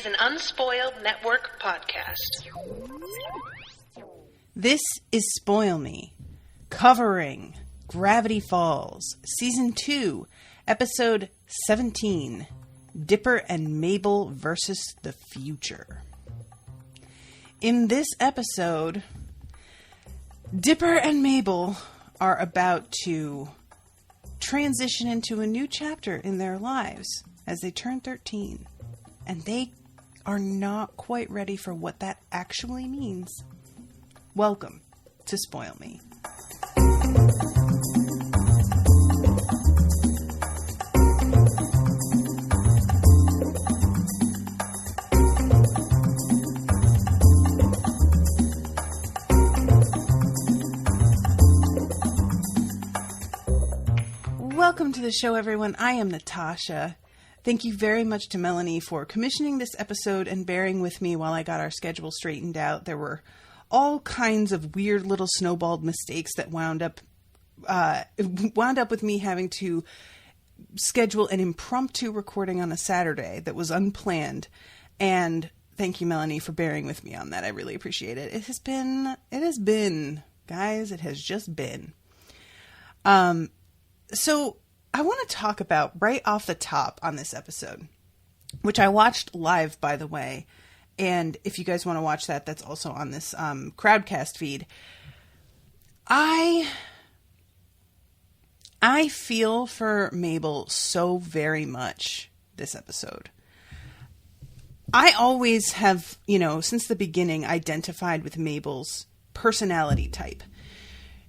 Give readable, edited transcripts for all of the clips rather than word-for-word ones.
an Unspoiled Network podcast. This is Spoil Me, covering Gravity Falls, Season 2, Episode 17, Dipper and Mabel versus the Future. In this episode, Dipper and Mabel are about to transition into a new chapter in their lives as they turn 13. And they are not quite ready for what that actually means. Welcome to Spoil Me. Welcome to the show, everyone. I am Natasha. Thank you very much to Melanie for commissioning this episode and bearing with me while I got our schedule straightened out. There were all kinds of weird little snowballed mistakes that wound up with me having to schedule an impromptu recording on a Saturday that was unplanned. And thank you, Melanie, for bearing with me on that. I really appreciate it. It has been, guys, it has just been. So I want to talk about right off the top on this episode, which I watched live, by the way. And if you guys want to watch that, that's also on this Crowdcast feed. I feel for Mabel so very much this episode. I always have, since the beginning, identified with Mabel's personality type.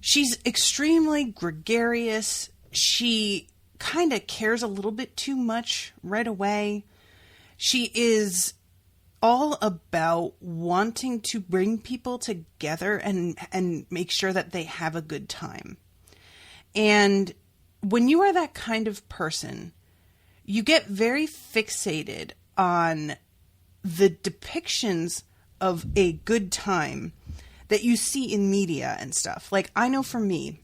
She's extremely gregarious. She kind of cares a little bit too much right away. She is all about wanting to bring people together and make sure that they have a good time. And when you are that kind of person, you get very fixated on the depictions of a good time that you see in media and stuff. Like, I know for me,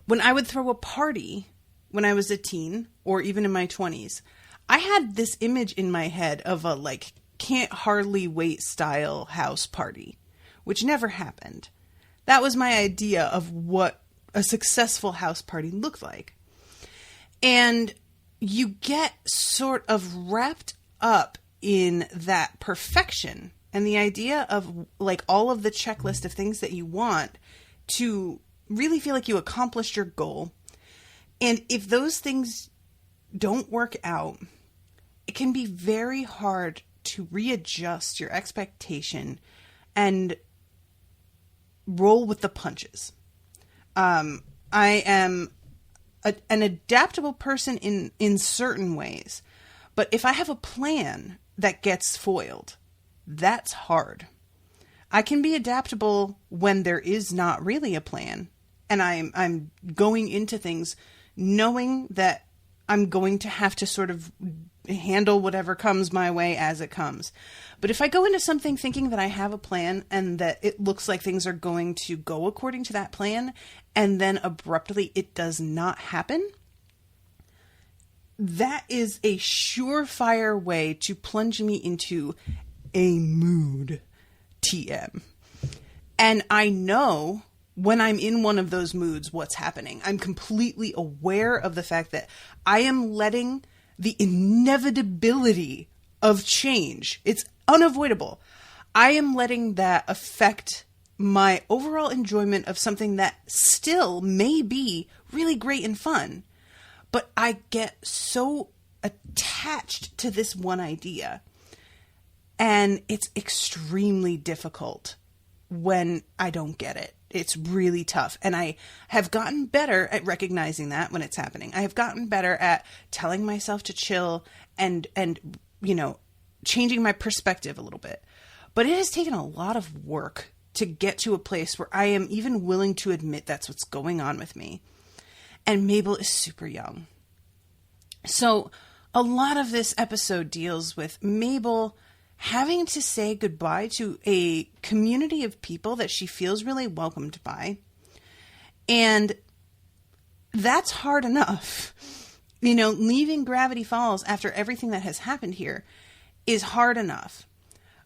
when I would throw a party when I was a teen or even in my 20s, I had this image in my head of a can't hardly wait style house party, which never happened. That was my idea of what a successful house party looked like. And you get sort of wrapped up in that perfection and the idea of all of the checklist of things that you want to really feel like you accomplished your goal. And if those things don't work out, it can be very hard to readjust your expectation and roll with the punches. I am an adaptable person in certain ways, but if I have a plan that gets foiled, that's hard. I can be adaptable when there is not really a plan, and I'm going into things knowing that I'm going to have to sort of handle whatever comes my way as it comes. But if I go into something thinking that I have a plan and that it looks like things are going to go according to that plan, and then abruptly it does not happen, that is a surefire way to plunge me into a mood TM. And I know when I'm in one of those moods, what's happening. I'm completely aware of the fact that I am letting the inevitability of change. It's unavoidable. I am letting that affect my overall enjoyment of something that still may be really great and fun. But I get so attached to this one idea. And it's extremely difficult when I don't get it. It's really tough. And I have gotten better at recognizing that when it's happening. I have gotten better at telling myself to chill and changing my perspective a little bit. But it has taken a lot of work to get to a place where I am even willing to admit that's what's going on with me. And Mabel is super young. So a lot of this episode deals with Mabel having to say goodbye to a community of people that she feels really welcomed by. And that's hard enough. Leaving Gravity Falls after everything that has happened here is hard enough.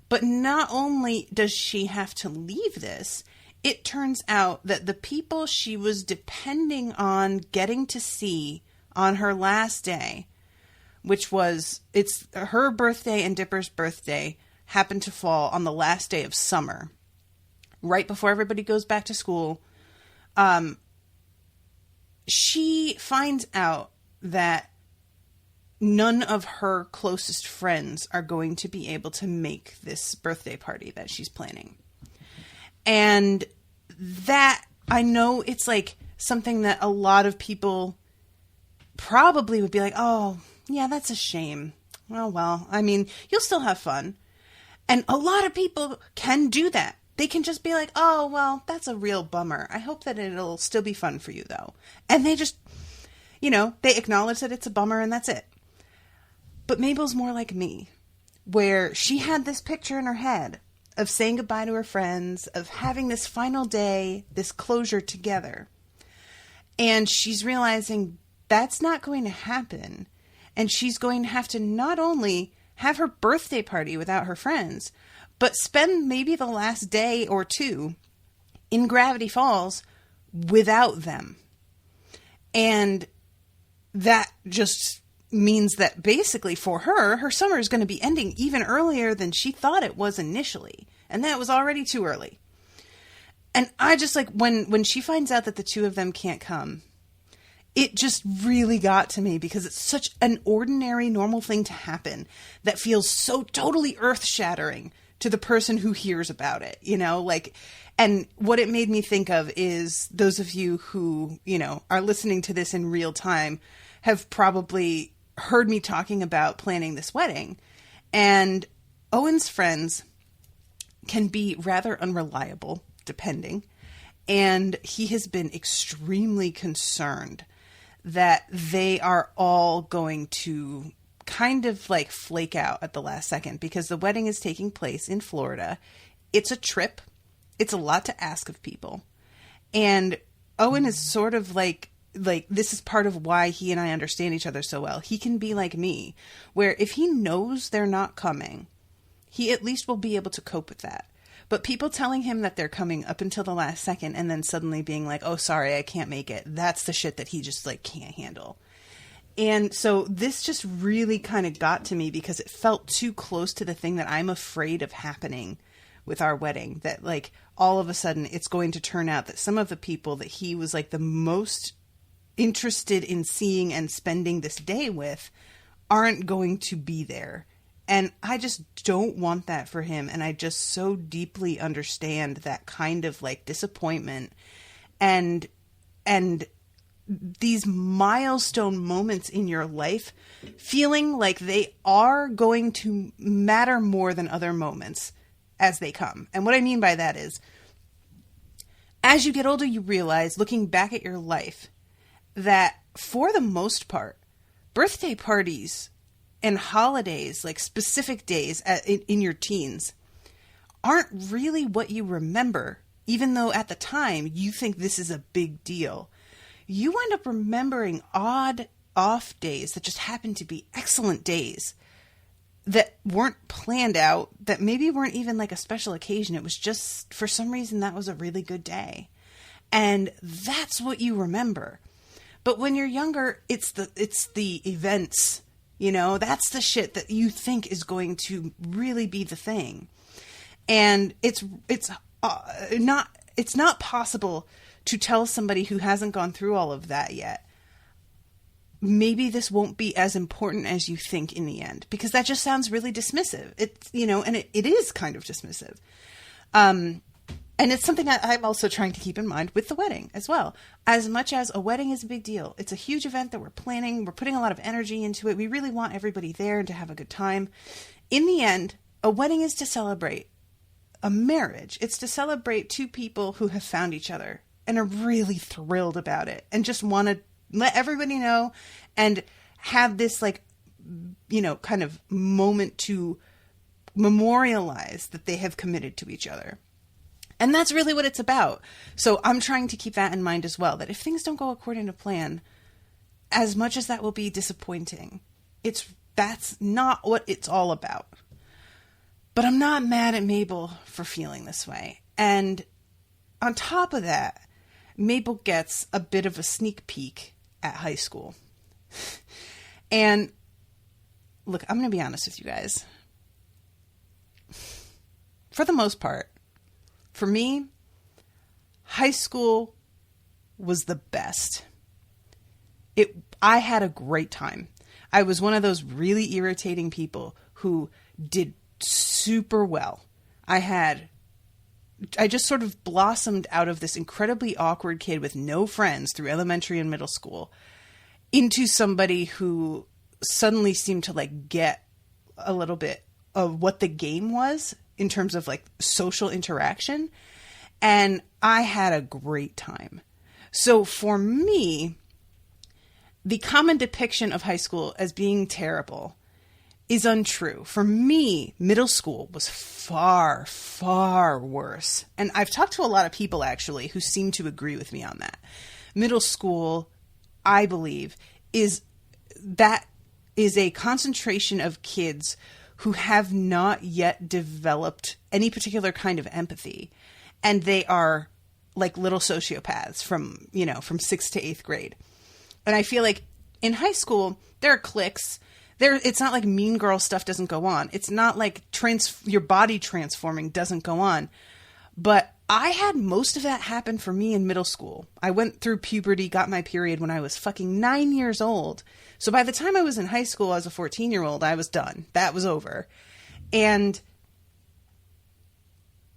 But not only does she have to leave this, it turns out that the people she was depending on getting to see on her last day, which was, it's her birthday and Dipper's birthday, happened to fall on the last day of summer, right before everybody goes back to school. She finds out that none of her closest friends are going to be able to make this birthday party that she's planning. And that, I know it's like something that a lot of people probably would be like, oh, yeah, that's a shame. Well, I mean, you'll still have fun. And a lot of people can do that. They can just be like, oh, well, that's a real bummer. I hope that it'll still be fun for you, though. And they just, they acknowledge that it's a bummer and that's it. But Mabel's more like me, where she had this picture in her head of saying goodbye to her friends, of having this final day, this closure together. And she's realizing that's not going to happen. And she's going to have to not only have her birthday party without her friends, but spend maybe the last day or two in Gravity Falls without them. And that just means that basically for her summer is going to be ending even earlier than she thought it was initially. And that was already too early. And I just like, when she finds out that the two of them can't come, it just really got to me because it's such an ordinary, normal thing to happen that feels so totally earth-shattering to the person who hears about it, and what it made me think of is those of you who, are listening to this in real time have probably heard me talking about planning this wedding. And Owen's friends can be rather unreliable, depending. And he has been extremely concerned that they are all going to kind of like flake out at the last second because the wedding is taking place in Florida. It's a trip. It's a lot to ask of people. And Owen is sort of like this is part of why he and I understand each other so well. He can be like me, where if he knows they're not coming, he at least will be able to cope with that. But people telling him that they're coming up until the last second and then suddenly being like, oh, sorry, I can't make it. That's the shit that he just can't handle. And so this just really kind of got to me because it felt too close to the thing that I'm afraid of happening with our wedding. That all of a sudden it's going to turn out that some of the people that he was the most interested in seeing and spending this day with aren't going to be there. And I just don't want that for him. And I just so deeply understand that kind of disappointment and these milestone moments in your life feeling like they are going to matter more than other moments as they come. And what I mean by that is, as you get older, you realize, looking back at your life, that for the most part, birthday parties and holidays, specific days in your teens, aren't really what you remember, even though at the time you think this is a big deal. You wind up remembering odd off days that just happen to be excellent days that weren't planned out, that maybe weren't even a special occasion. It was just, for some reason, that was a really good day. And that's what you remember. But when you're younger, it's the events, that's the shit that you think is going to really be the thing. And it's not possible to tell somebody who hasn't gone through all of that yet, maybe this won't be as important as you think in the end, because that just sounds really dismissive. It's, and it is kind of dismissive. And it's something that I'm also trying to keep in mind with the wedding as well. As much as a wedding is a big deal, it's a huge event that we're planning. We're putting a lot of energy into it. We really want everybody there and to have a good time. In the end, a wedding is to celebrate a marriage. It's to celebrate two people who have found each other and are really thrilled about it and just want to let everybody know and have this kind of moment to memorialize that they have committed to each other. And that's really what it's about. So I'm trying to keep that in mind as well, that if things don't go according to plan, as much as that will be disappointing, that's not what it's all about. But I'm not mad at Mabel for feeling this way. And on top of that, Mabel gets a bit of a sneak peek at high school. And look, I'm going to be honest with you guys. For the most part, for me, high school was the best. I had a great time. I was one of those really irritating people who did super well. I just sort of blossomed out of this incredibly awkward kid with no friends through elementary and middle school into somebody who suddenly seemed to like get a little bit of what the game was in terms of like social interaction. And I had a great time. So for me, the common depiction of high school as being terrible is untrue. For me, middle school was far, far worse. And I've talked to a lot of people actually who seem to agree with me on that. Middle school, I believe, is a concentration of kids who have not yet developed any particular kind of empathy. And they are like little sociopaths from 6th to 8th grade. And I feel like in high school, there are cliques. It's not like mean girl stuff doesn't go on. It's not like your body transforming doesn't go on. But I had most of that happen for me in middle school. I went through puberty, got my period when I was fucking 9 years old. So by the time I was in high school as a 14-year-old, I was done. That was over. And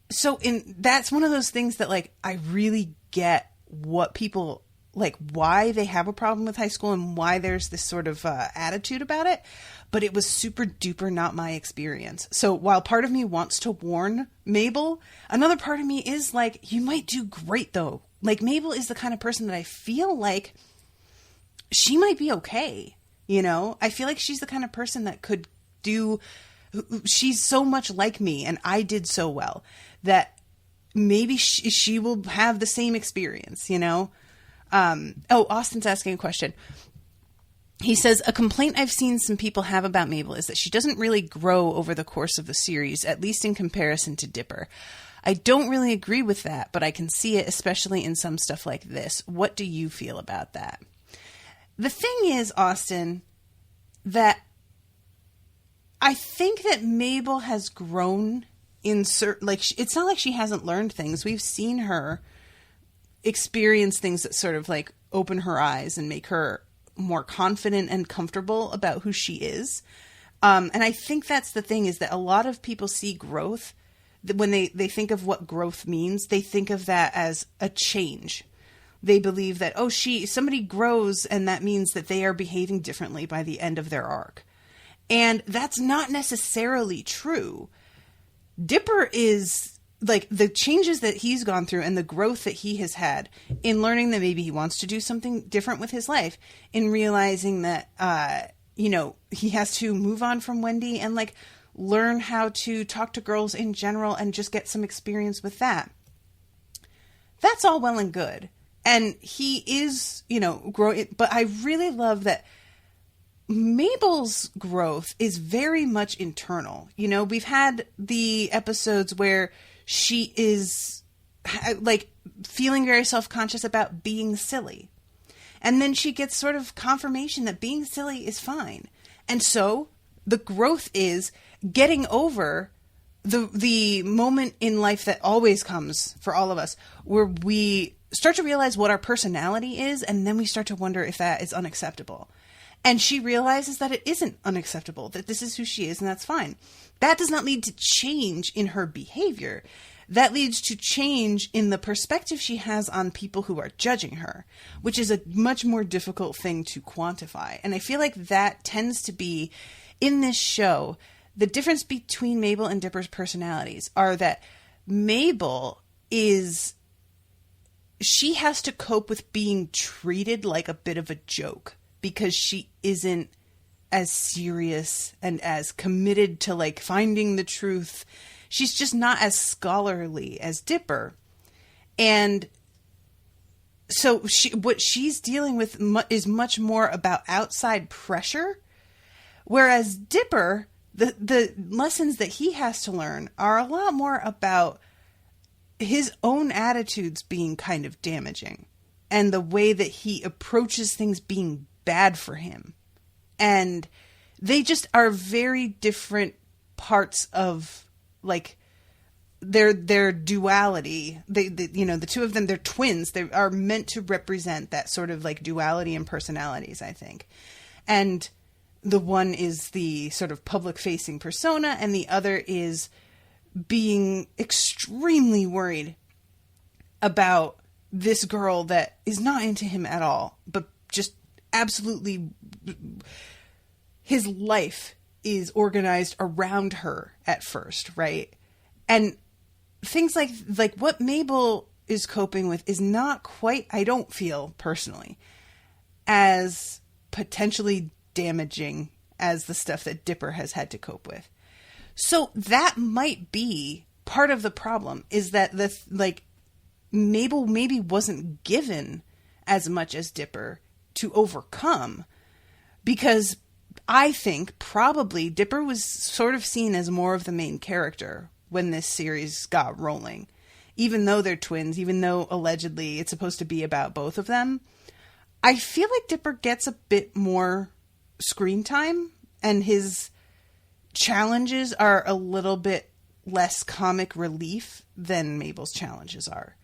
so that's one of those things that like I really get what people like, why they have a problem with high school and why there's this sort of attitude about it. But it was super duper not my experience. So while part of me wants to warn Mabel, another part of me is like, you might do great though. Like Mabel is the kind of person that I feel like she might be okay. You know, I feel like she's the kind of person that could do, she's so much like me and I did so well that maybe she will have the same experience, you know? Austin's asking a question. He says, a complaint I've seen some people have about Mabel is that she doesn't really grow over the course of the series, at least in comparison to Dipper. I don't really agree with that, but I can see it, especially in some stuff like this. What do you feel about that? The thing is, Austin, that I think that Mabel has grown in certain, like, it's not like she hasn't learned things. We've seen her experience things that sort of like open her eyes and make her more confident and comfortable about who she is. And I think that's the thing, is that a lot of people see growth when they think of what growth means. They think of that as a change. They believe that, somebody grows and that means that they are behaving differently by the end of their arc. And that's not necessarily true. Dipper is like the changes that he's gone through and the growth that he has had in learning that maybe he wants to do something different with his life, in realizing that, he has to move on from Wendy and like learn how to talk to girls in general and just get some experience with that. That's all well and good. And he is, growing, but I really love that Mabel's growth is very much internal. You know, we've had the episodes where she is like feeling very self-conscious about being silly. And then she gets sort of confirmation that being silly is fine. And so the growth is getting over the moment in life that always comes for all of us, where we start to realize what our personality is. And then we start to wonder if that is unacceptable. And she realizes that it isn't unacceptable, that this is who she is, and that's fine. That does not lead to change in her behavior. That leads to change in the perspective she has on people who are judging her, which is a much more difficult thing to quantify. And I feel like that tends to be, in this show, the difference between Mabel and Dipper's personalities are that Mabel she has to cope with being treated like a bit of a joke, because she isn't as serious and as committed to like finding the truth. She's just not as scholarly as Dipper. And so what she's dealing with is much more about outside pressure. Whereas Dipper, the lessons that he has to learn are a lot more about his own attitudes being kind of damaging and the way that he approaches things being bad for him. And they just are very different parts of like their duality. They the two of them, they're twins. They are meant to represent that sort of like duality in personalities, I think. And the one is the sort of public facing persona, and the other is being extremely worried about this girl that is not into him at all, but just absolutely his life is organized around her at first, right? And things like what Mabel is coping with is not quite, I don't feel personally, as potentially damaging as the stuff that Dipper has had to cope with. So that might be part of the problem, is that Mabel maybe wasn't given as much as Dipper to overcome, because I think probably Dipper was sort of seen as more of the main character when this series got rolling. Even though they're twins, even though allegedly it's supposed to be about both of them, I feel like Dipper gets a bit more screen time, and his challenges are a little bit less comic relief than Mabel's challenges are.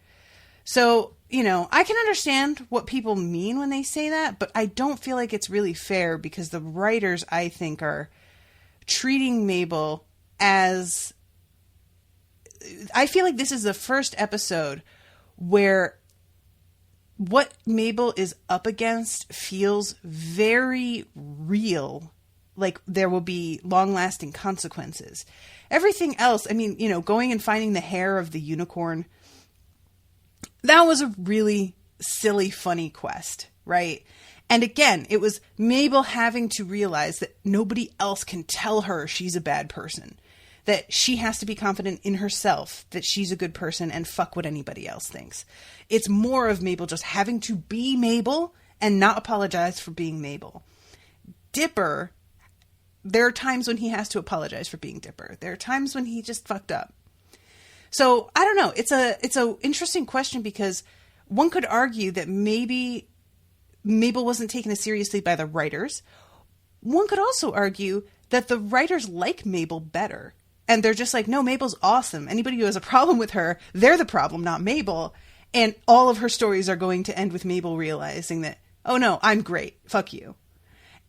So, I can understand what people mean when they say that, but I don't feel like it's really fair, because the writers, I think, are treating Mabel as... I feel like this is the first episode where what Mabel is up against feels very real. Like there will be long-lasting consequences. Everything else, going and finding the hair of the unicorn, that was a really silly, funny quest, right? And again, it was Mabel having to realize that nobody else can tell her she's a bad person. That she has to be confident in herself, that she's a good person, and fuck what anybody else thinks. It's more of Mabel just having to be Mabel and not apologize for being Mabel. Dipper, there are times when he has to apologize for being Dipper. There are times when he just fucked up. So, I don't know. It's a interesting question, because one could argue that maybe Mabel wasn't taken as seriously by the writers. One could also argue that the writers like Mabel better. And they're just like, no, Mabel's awesome. Anybody who has a problem with her, they're the problem, not Mabel. And all of her stories are going to end with Mabel realizing that, oh no, I'm great. Fuck you.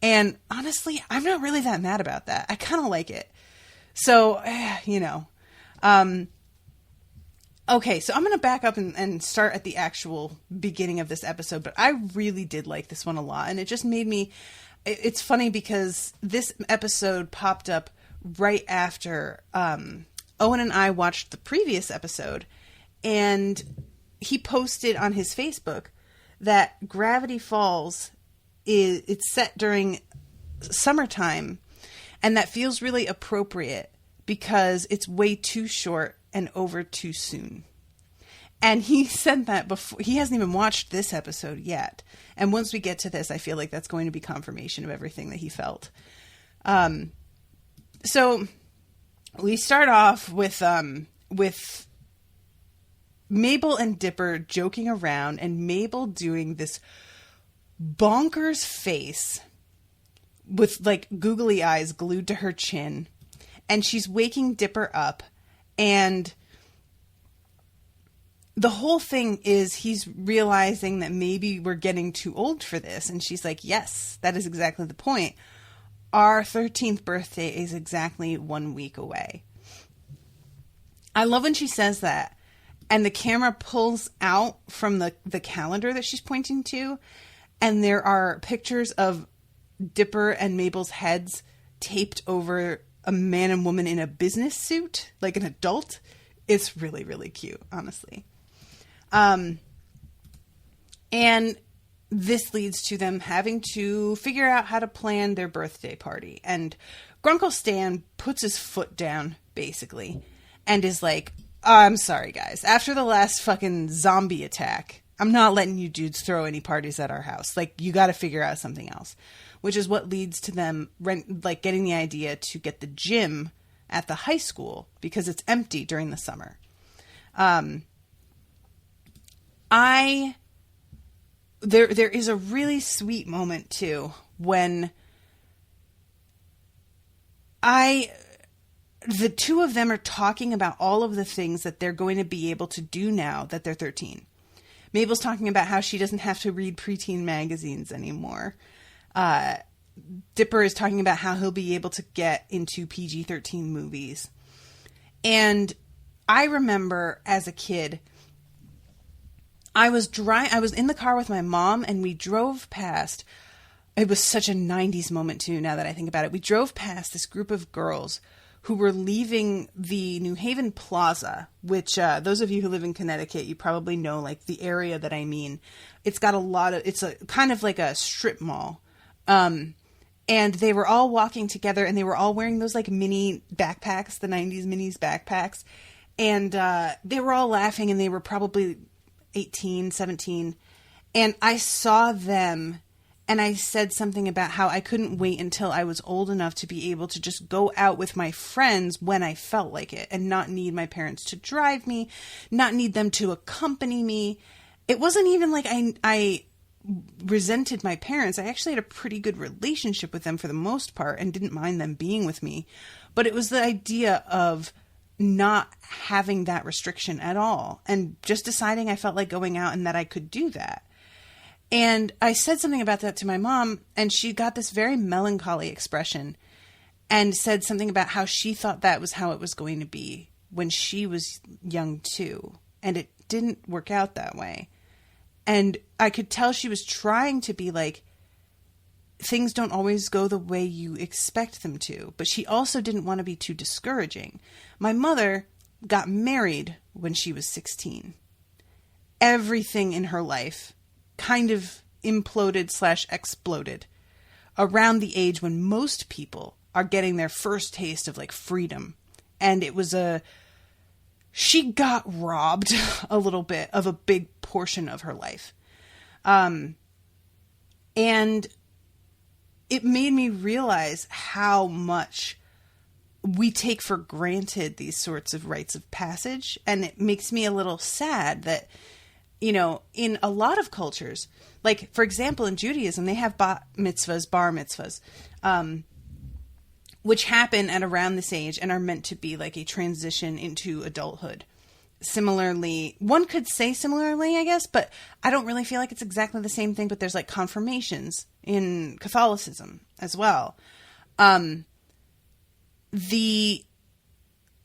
And honestly, I'm not really that mad about that. I kind of like it. So, Okay, so I'm going to back up and start at the actual beginning of this episode. But I really did like this one a lot. And it just made me... It's funny because this episode popped up right after Owen and I watched the previous episode, and he posted on his Facebook that Gravity Falls it's set during summertime, and that feels really appropriate because it's way too short and over too soon. And he said that before. He hasn't even watched this episode yet. And once we get to this, I feel like that's going to be confirmation of everything that he felt. So we start off with Mabel and Dipper joking around, and Mabel doing this bonkers face with like googly eyes glued to her chin. And she's waking Dipper up, and the whole thing is he's realizing that maybe we're getting too old for this. And she's like, yes, that is exactly the point. Our 13th birthday is exactly 1 week away. I love when she says that. And the camera pulls out from the calendar that she's pointing to. And there are pictures of Dipper and Mabel's heads taped over a man and woman in a business suit, like an adult. It's really, really cute, honestly. And this leads to them having to figure out how to plan their birthday party. And Grunkle Stan puts his foot down, basically, and is like, I'm sorry, guys. After the last fucking zombie attack, I'm not letting you dudes throw any parties at our house. Like, you got to figure out something else. which is what leads to them getting the idea to get the gym at the high school because it's empty during the summer. There is a really sweet moment too when the two of them are talking about all of the things that they're going to be able to do now that they're 13. Mabel's talking about how she doesn't have to read preteen magazines anymore. Dipper is talking about how he'll be able to get into PG-13 movies. And I remember as a kid, I was in the car with my mom and we drove past. It was such a 90s moment too, now that I think about it. We drove past this group of girls who were leaving the New Haven Plaza, which those of you who live in Connecticut, you probably know like the area that I mean. It's got it's a kind of like a strip mall. And they were all walking together and they were all wearing those like mini backpacks, the 90s minis backpacks. And they were all laughing and they were probably 18, 17. And I saw them and I said something about how I couldn't wait until I was old enough to be able to just go out with my friends when I felt like it and not need my parents to drive me, not need them to accompany me. It wasn't even like I resented my parents. I actually had a pretty good relationship with them for the most part and didn't mind them being with me. But it was the idea of not having that restriction at all and just deciding I felt like going out and that I could do that. And I said something about that to my mom and she got this very melancholy expression and said something about how she thought that was how it was going to be when she was young too. And it didn't work out that way. And I could tell she was trying to be like, things don't always go the way you expect them to. But she also didn't want to be too discouraging. My mother got married when she was 16. Everything in her life kind of imploded / exploded around the age when most people are getting their first taste of like freedom. And it was she got robbed a little bit of a big portion of her life. And it made me realize how much we take for granted these sorts of rites of passage. And it makes me a little sad that, you know, in a lot of cultures, like, for example, in Judaism, they have bar mitzvahs, which happen at around this age and are meant to be like a transition into adulthood. Similarly, one could say similarly, I guess, but I don't really feel like it's exactly the same thing, but there's like confirmations in Catholicism as well. The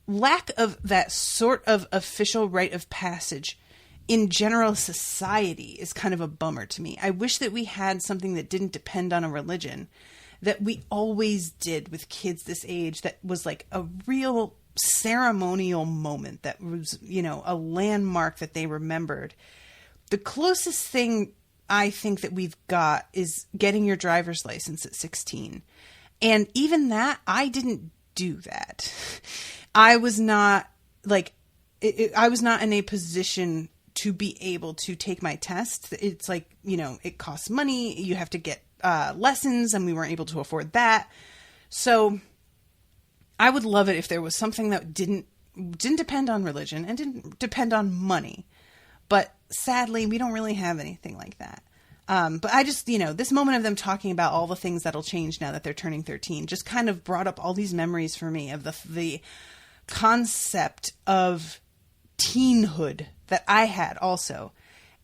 lack of that sort of official rite of passage in general society is kind of a bummer to me. I wish that we had something that didn't depend on a religion, that we always did with kids this age, that was like a real ceremonial moment, that was, you know, a landmark that they remembered. The closest thing I think that we've got is getting your driver's license at 16. And even that, I didn't do that. I was not like, I was not in a position to be able to take my test. It's like, you know, it costs money. You have to get lessons, and we weren't able to afford that. So I would love it if there was something that didn't depend on religion and didn't depend on money. But sadly, we don't really have anything like that. But I just, you know, this moment of them talking about all the things that'll change now that they're turning 13 just kind of brought up all these memories for me of the concept of teenhood that I had also.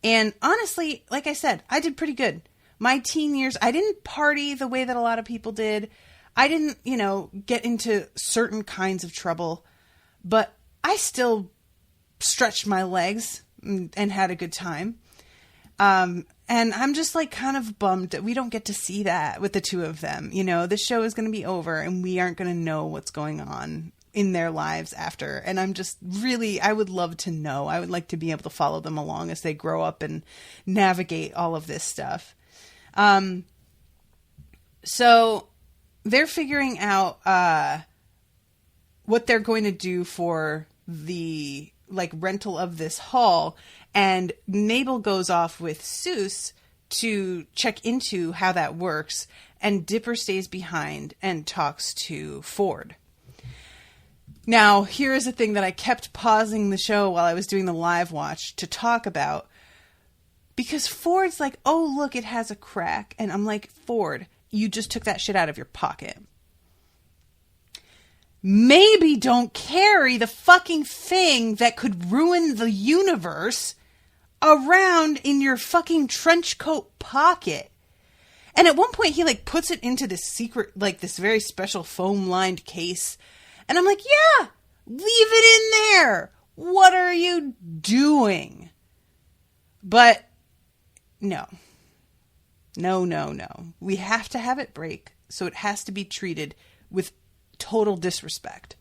And honestly, like I said, I did pretty good. My teen years, I didn't party the way that a lot of people did. I didn't, you know, get into certain kinds of trouble, but I still stretched my legs and had a good time. And I'm just like kind of bummed that we don't get to see that with the two of them. You know, this show is going to be over and we aren't going to know what's going on in their lives after. And I'm just really, I would love to know. I would like to be able to follow them along as they grow up and navigate all of this stuff. So they're figuring out what they're going to do for the like rental of this hall, and Mabel goes off with Seuss to check into how that works and Dipper stays behind and talks to Ford. Now, here is a thing that I kept pausing the show while I was doing the live watch to talk about. Because Ford's like, oh, look, it has a crack. And I'm like, Ford, you just took that shit out of your pocket. Maybe don't carry the fucking thing that could ruin the universe around in your fucking trench coat pocket. And at one point he like puts it into this secret, like this very special foam lined case. And I'm like, yeah, leave it in there. What are you doing? But no. We have to have it break. So it has to be treated with total disrespect.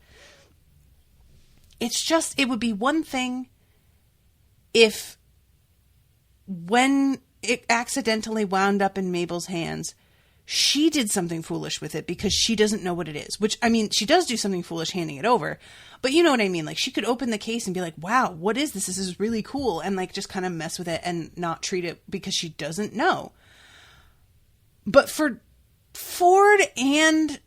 It's just, it would be one thing if when it accidentally wound up in Mabel's hands, she did something foolish with it because she doesn't know what it is. Which, I mean, she does do something foolish handing it over. But you know what I mean? Like, she could open the case and be like, wow, what is this? This is really cool. And like, just kind of mess with it and not treat it because she doesn't know. But for Ford and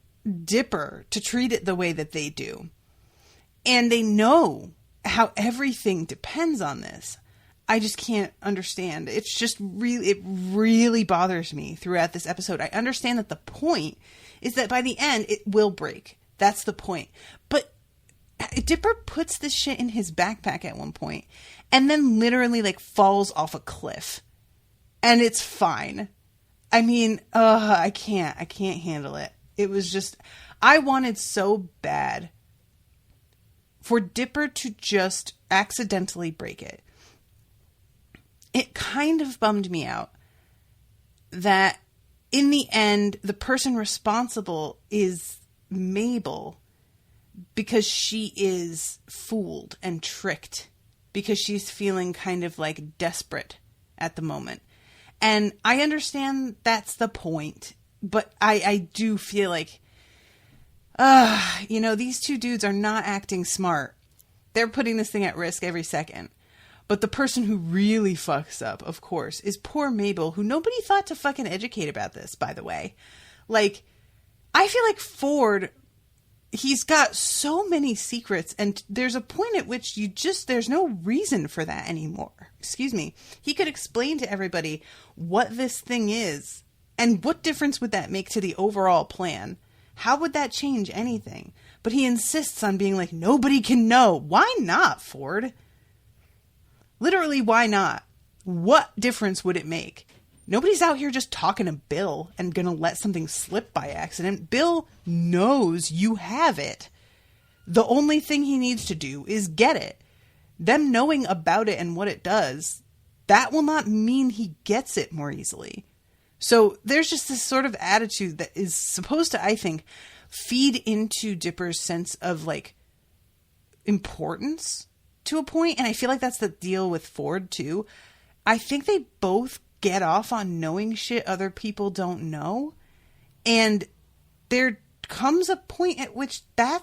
Dipper to treat it the way that they do, and they know how everything depends on this, I just can't understand. It's just really, it really bothers me throughout this episode. I understand that the point is that by the end, it will break. That's the point. But Dipper puts this shit in his backpack at one point and then literally like falls off a cliff. And it's fine. I mean, I can't handle it. It was just, I wanted so bad for Dipper to just accidentally break it. It kind of bummed me out that in the end, the person responsible is Mabel because she is fooled and tricked because she's feeling kind of like desperate at the moment. And I understand that's the point, but I do feel like, these two dudes are not acting smart. They're putting this thing at risk every second. But the person who really fucks up, of course, is poor Mabel, who nobody thought to fucking educate about this, by the way. Like, I feel like Ford, he's got so many secrets, and there's a point at which there's no reason for that anymore. Excuse me. He could explain to everybody what this thing is, and what difference would that make to the overall plan? How would that change anything? But he insists on being like, nobody can know. Why not, Ford? Literally, why not? What difference would it make? Nobody's out here just talking to Bill and gonna let something slip by accident. Bill knows you have it. The only thing he needs to do is get it. Them knowing about it and what it does, that will not mean he gets it more easily. So there's just this sort of attitude that is supposed to, I think, feed into Dipper's sense of like importance to a point, and I feel like that's the deal with Ford too. I think they both get off on knowing shit other people don't know, and there comes a point at which that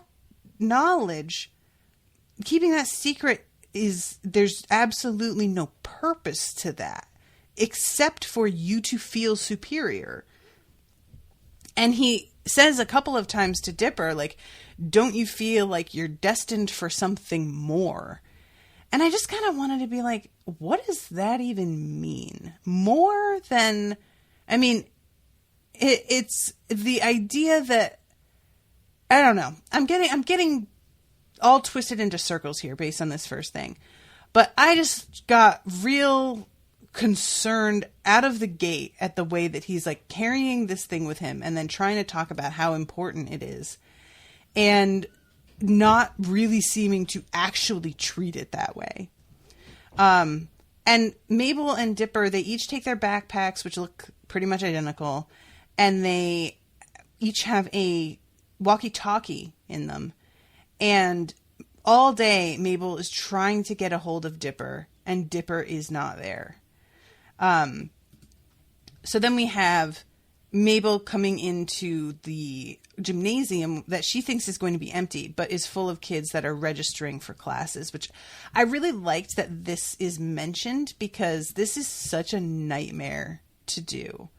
knowledge, keeping that secret, there's absolutely no purpose to that except for you to feel superior. And he says a couple of times to Dipper, like, don't you feel like you're destined for something more? And I just kind of wanted to be like, what does that even mean? More than, I mean, it's the idea that, I don't know. I'm getting all twisted into circles here based on this first thing. But I just got real concerned out of the gate at the way that he's like carrying this thing with him and then trying to talk about how important it is. And not really seeming to actually treat it that way. And Mabel and Dipper, they each take their backpacks, which look pretty much identical, and they each have a walkie-talkie in them. And all day, Mabel is trying to get a hold of Dipper, and Dipper is not there. So then we have Mabel coming into the gymnasium that she thinks is going to be empty, but is full of kids that are registering for classes, which I really liked that this is mentioned because this is such a nightmare to do.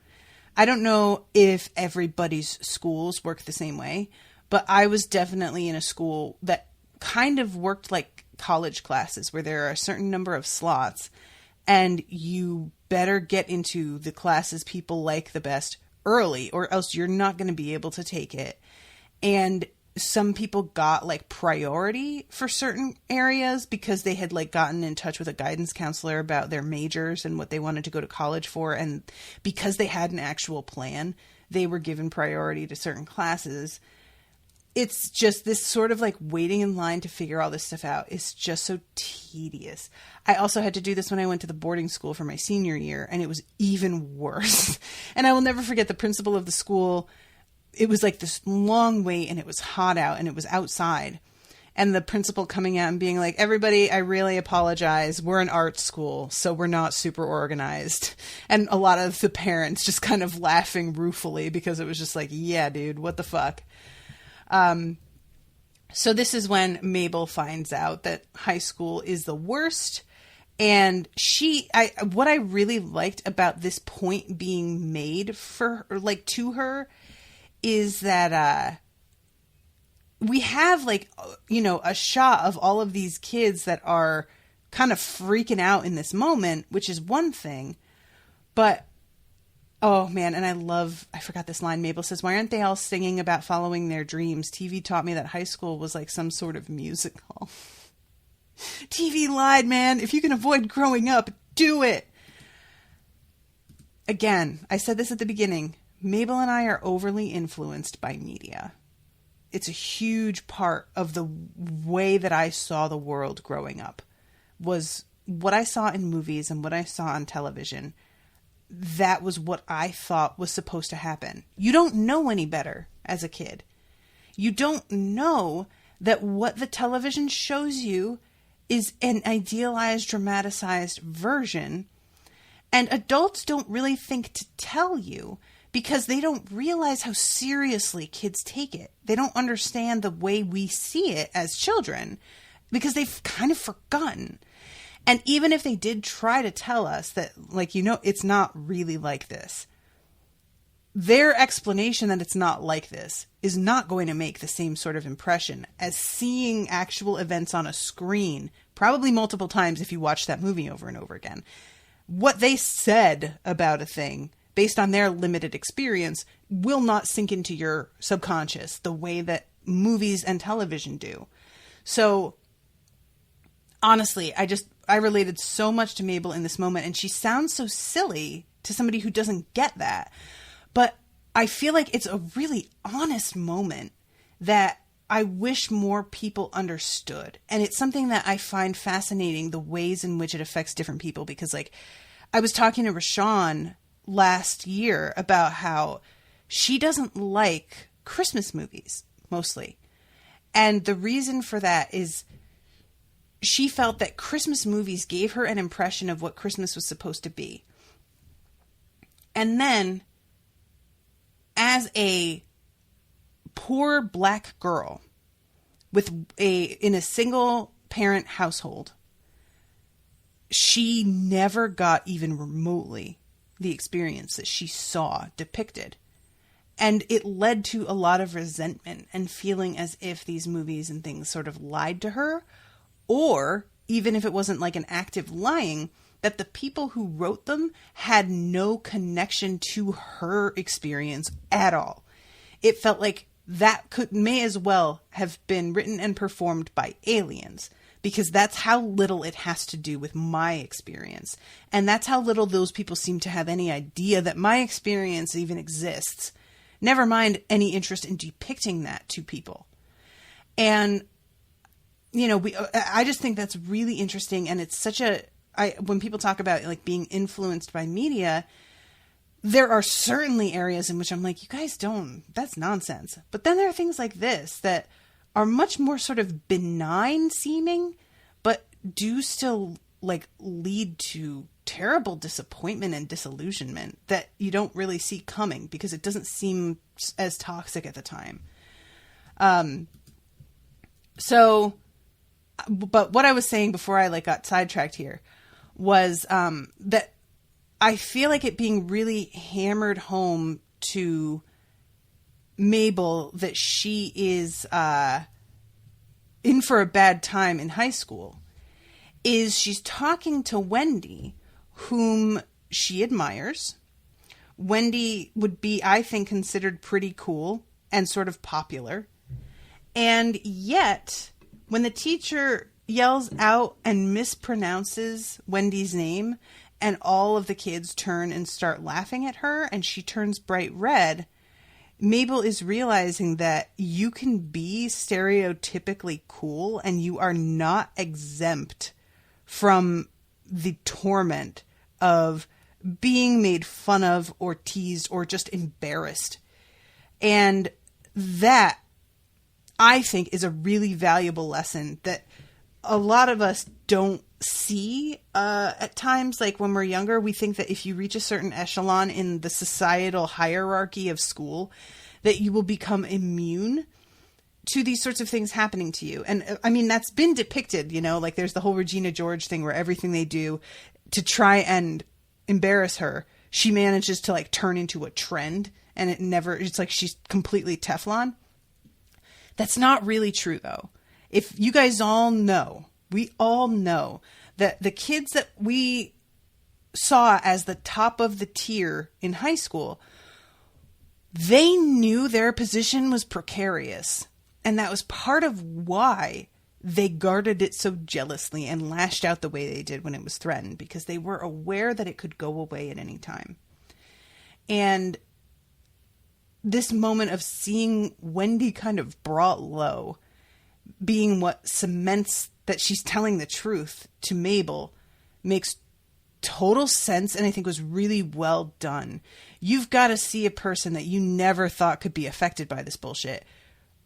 I don't know if everybody's schools work the same way, but I was definitely in a school that kind of worked like college classes where there are a certain number of slots and you better get into the classes people like the best early or else you're not going to be able to take it. And some people got like priority for certain areas because they had like gotten in touch with a guidance counselor about their majors and what they wanted to go to college for. And because they had an actual plan, they were given priority to certain classes. It's just this sort of like waiting in line to figure all this stuff out. It's just so tedious. I also had to do this when I went to the boarding school for my senior year, and it was even worse. And I will never forget the principal of the school. It was like this long wait and it was hot out and it was outside. And the principal coming out and being like, everybody, I really apologize. We're an art school, so we're not super organized. And a lot of the parents just kind of laughing ruefully because it was just like, yeah, dude, what the fuck? So this is when Mabel finds out that high school is the worst. And what I really liked about this point being made for her, like to her, is that we have like, you know, a shot of all of these kids that are kind of freaking out in this moment, which is one thing. But, oh man, and I forgot this line. Mabel says, why aren't they all singing about following their dreams? TV taught me that high school was like some sort of musical. TV lied, man. If you can avoid growing up, do it. Again, I said this at the beginning. Mabel and I are overly influenced by media. It's a huge part of the way that I saw the world growing up was what I saw in movies and what I saw on television. That was what I thought was supposed to happen. You don't know any better as a kid. You don't know that what the television shows you is an idealized, dramatized version. And adults don't really think to tell you because they don't realize how seriously kids take it. They don't understand the way we see it as children because they've kind of forgotten. And even if they did try to tell us that, like, you know, it's not really like this, their explanation that it's not like this is not going to make the same sort of impression as seeing actual events on a screen, probably multiple times if you watch that movie over and over again. What they said about a thing based on their limited experience will not sink into your subconscious the way that movies and television do. So honestly, I related so much to Mabel in this moment, and she sounds so silly to somebody who doesn't get that. But I feel like it's a really honest moment that I wish more people understood. And it's something that I find fascinating, the ways in which it affects different people. Because like I was talking to Rashawn last year about how she doesn't like Christmas movies mostly. And the reason for that is she felt that Christmas movies gave her an impression of what Christmas was supposed to be. And then as a poor black girl in a single parent household, she never got even remotely the experience that she saw depicted. And it led to a lot of resentment and feeling as if these movies and things sort of lied to her, or even if it wasn't like an active lying, that the people who wrote them had no connection to her experience at all. It felt like that may as well have been written and performed by aliens, because that's how little it has to do with my experience. And that's how little those people seem to have any idea that my experience even exists. Never mind any interest in depicting that to people. And, you know, I just think that's really interesting. And it's such when people talk about like being influenced by media, there are certainly areas in which I'm like, you guys that's nonsense. But then there are things like this that are much more sort of benign seeming, but do still like lead to terrible disappointment and disillusionment that you don't really see coming because it doesn't seem as toxic at the time. But what I was saying before I like got sidetracked here was that I feel like it being really hammered home to Mabel that she is in for a bad time in high school is she's talking to Wendy, whom she admires. Wendy would be, I think, considered pretty cool and sort of popular. And yet, when the teacher yells out and mispronounces Wendy's name, and all of the kids turn and start laughing at her, and she turns bright red, Mabel is realizing that you can be stereotypically cool, and you are not exempt from the torment of being made fun of or teased or just embarrassed. And that, I think, is a really valuable lesson that a lot of us don't see at times. Like when we're younger, we think that if you reach a certain echelon in the societal hierarchy of school, that you will become immune to these sorts of things happening to you. And I mean, that's been depicted, you know, like there's the whole Regina George thing where everything they do to try and embarrass her, she manages to like turn into a trend, and it's like she's completely Teflon. That's not really true though. If you guys we all know that the kids that we saw as the top of the tier in high school, they knew their position was precarious. And that was part of why they guarded it so jealously and lashed out the way they did when it was threatened, because they were aware that it could go away at any time. And this moment of seeing Wendy kind of brought low, being what cements that she's telling the truth to Mabel, makes total sense, and I think was really well done. You've got to see a person that you never thought could be affected by this bullshit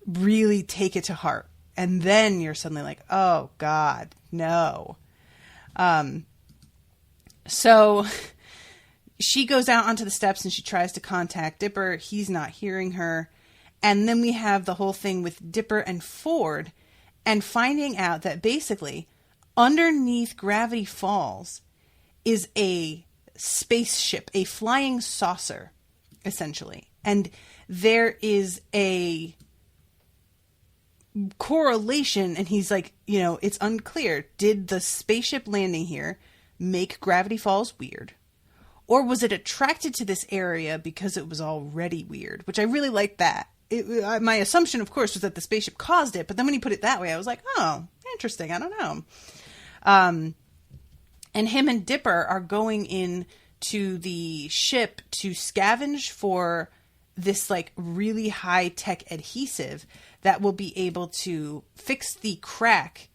really take it to heart. And then you're suddenly like, oh God, no. So she goes out onto the steps and she tries to contact Dipper. He's not hearing her. And then we have the whole thing with Dipper and Ford, and finding out that basically underneath Gravity Falls is a spaceship, a flying saucer, essentially. And there is a correlation, and he's like, you know, it's unclear. Did the spaceship landing here make Gravity Falls weird? Or was it attracted to this area because it was already weird? Which I really like that. My assumption, of course, was that the spaceship caused it, but then when he put it that way, I was like, oh, interesting. I don't know. And him and Dipper are going in to the ship to scavenge for this like really high-tech adhesive that will be able to fix the crack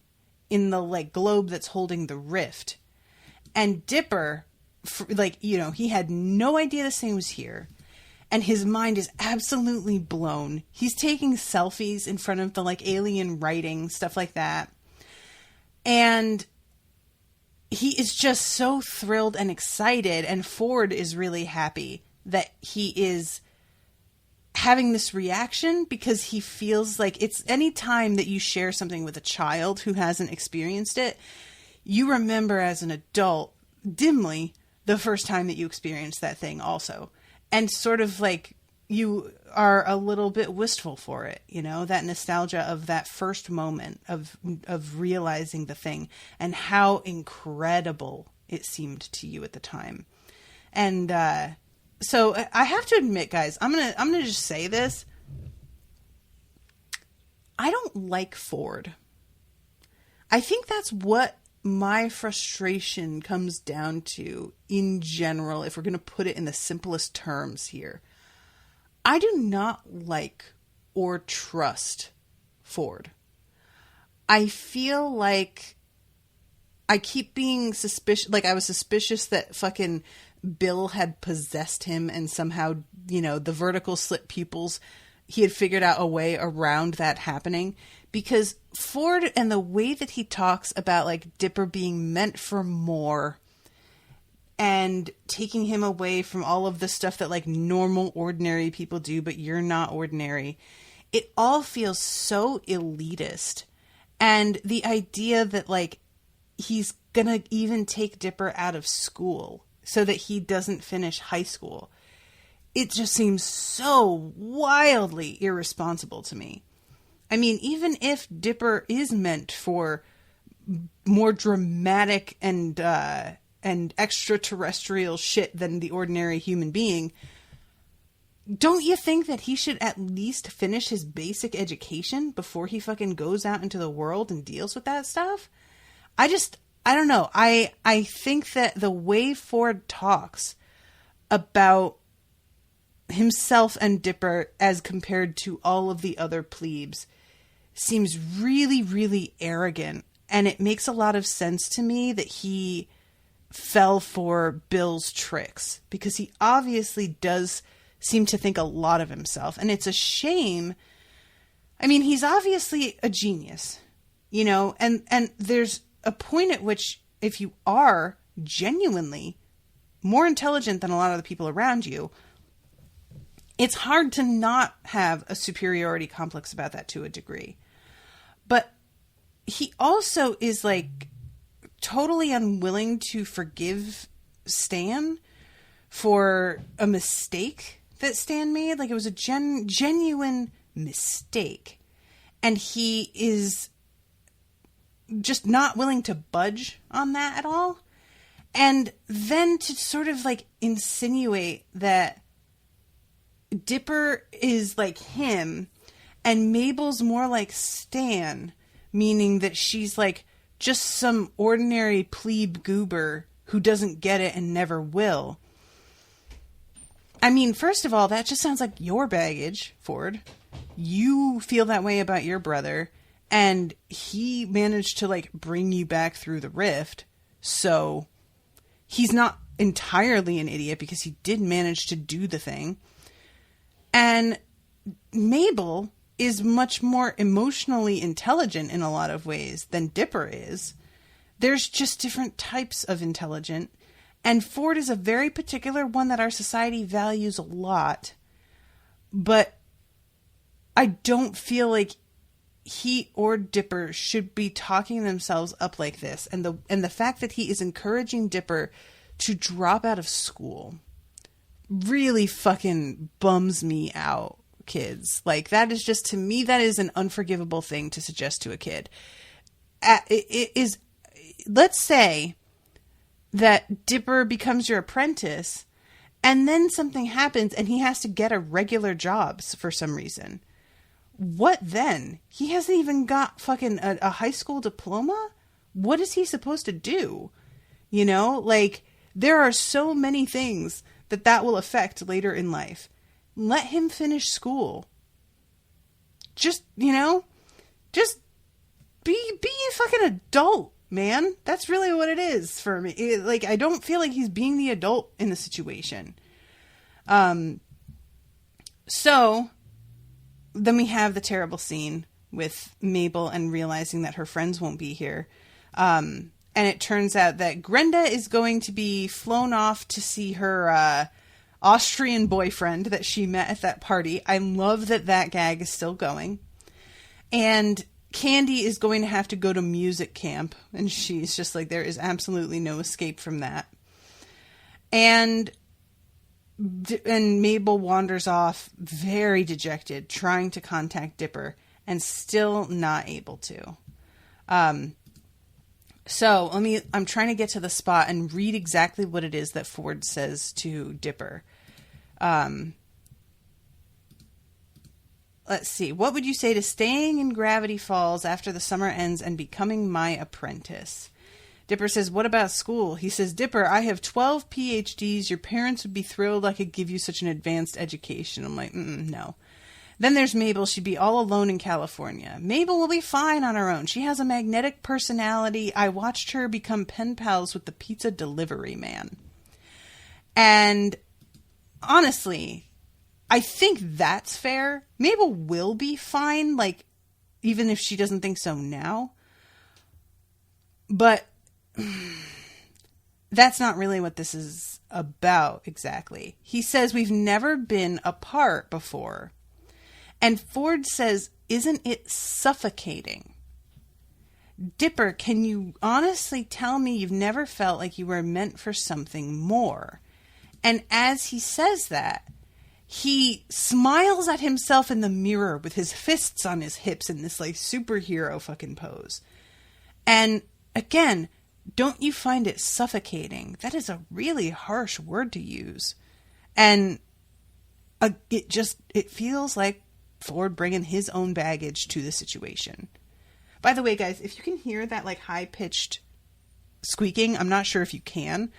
in the like globe that's holding the rift. And Dipper, like, you know, he had no idea this thing was here. And his mind is absolutely blown. He's taking selfies in front of the like alien writing, stuff like that. And he is just so thrilled and excited. And Ford is really happy that he is having this reaction, because he feels like it's any time that you share something with a child who hasn't experienced it, you remember as an adult dimly the first time that you experienced that thing also. And sort of like you are a little bit wistful for it, you know, that nostalgia of that first moment of realizing the thing and how incredible it seemed to you at the time. And so I have to admit, guys, I'm gonna just say this. I don't like Ford. I think that's what my frustration comes down to in general, if we're going to put it in the simplest terms here. I do not like or trust Ford. I feel like I keep being suspicious. Like I was suspicious that fucking Bill had possessed him and somehow, you know, the vertical slit pupils, he had figured out a way around that happening. Because Ford and the way that he talks about like Dipper being meant for more and taking him away from all of the stuff that like normal, ordinary people do, but you're not ordinary. It all feels so elitist. And the idea that like he's gonna even take Dipper out of school so that he doesn't finish high school. It just seems so wildly irresponsible to me. I mean, even if Dipper is meant for more dramatic and extraterrestrial shit than the ordinary human being, don't you think that he should at least finish his basic education before he fucking goes out into the world and deals with that stuff? I don't know. I think that the way Ford talks about himself and Dipper as compared to all of the other plebes seems really, really arrogant. And it makes a lot of sense to me that he fell for Bill's tricks, because he obviously does seem to think a lot of himself. And it's a shame. I mean, he's obviously a genius, you know, and there's a point at which if you are genuinely more intelligent than a lot of the people around you, it's hard to not have a superiority complex about that to a degree. But he also is like totally unwilling to forgive Stan for a mistake that Stan made. Like, it was a genuine mistake. And he is just not willing to budge on that at all. And then to sort of like insinuate that Dipper is like him and Mabel's more like Stan, meaning that she's like just some ordinary plebe goober who doesn't get it and never will. I mean, first of all, that just sounds like your baggage, Ford. You feel that way about your brother, and he managed to like bring you back through the rift. So he's not entirely an idiot because he did manage to do the thing. And Mabel is much more emotionally intelligent in a lot of ways than Dipper is. There's just different types of intelligent. And Ford is a very particular one that our society values a lot. But I don't feel like he or Dipper should be talking themselves up like this. And the fact that he is encouraging Dipper to drop out of school really fucking bums me out, kids. Like, that is just, to me, that is an unforgivable thing to suggest to a kid. It is, let's say that Dipper becomes your apprentice and then something happens and he has to get a regular job for some reason. What then? He hasn't even got fucking a high school diploma? What is he supposed to do? You know, like, there are so many things that will affect later in life. Let him finish school. Just, you know, just be a fucking adult, man. That's really what it is for me. Like, I don't feel like he's being the adult in the situation. So then we have the terrible scene with Mabel and realizing that her friends won't be here. And it turns out that Grenda is going to be flown off to see her Austrian boyfriend that she met at that party. I love that gag is still going. And Candy is going to have to go to music camp. And she's just like, there is absolutely no escape from that. And Mabel wanders off very dejected, trying to contact Dipper and still not able to. So I'm trying to get to the spot and read exactly what it is that Ford says to Dipper. Let's see. What would you say to staying in Gravity Falls after the summer ends and becoming my apprentice? Dipper says, what about school? He says, Dipper, I have 12 PhDs. Your parents would be thrilled I could give you such an advanced education. I'm like, no. Then there's Mabel. She'd be all alone in California. Mabel will be fine on her own. She has a magnetic personality. I watched her become pen pals with the pizza delivery man. And honestly, I think that's fair. Mabel will be fine, like, even if she doesn't think so now. But that's not really what this is about exactly. He says we've never been apart before. And Ford says, isn't it suffocating? Dipper, can you honestly tell me you've never felt like you were meant for something more? And as he says that, he smiles at himself in the mirror with his fists on his hips in this like superhero fucking pose. And again, don't you find it suffocating? That is a really harsh word to use. And it feels like Ford bringing his own baggage to the situation. By the way, guys, if you can hear that like high-pitched squeaking, I'm not sure if you can,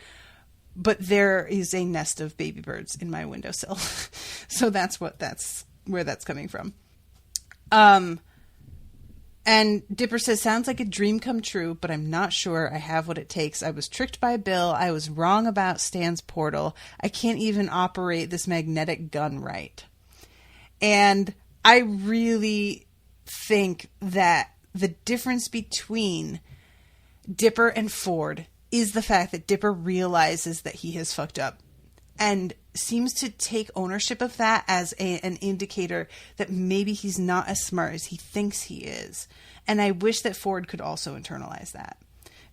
but there is a nest of baby birds in my windowsill. So that's where that's coming from. And Dipper says, sounds like a dream come true, but I'm not sure I have what it takes. I was tricked by Bill. I was wrong about Stan's portal. I can't even operate this magnetic gun right. And I really think that the difference between Dipper and Ford is the fact that Dipper realizes that he has fucked up and seems to take ownership of that as an indicator that maybe he's not as smart as he thinks he is. And I wish that Ford could also internalize that.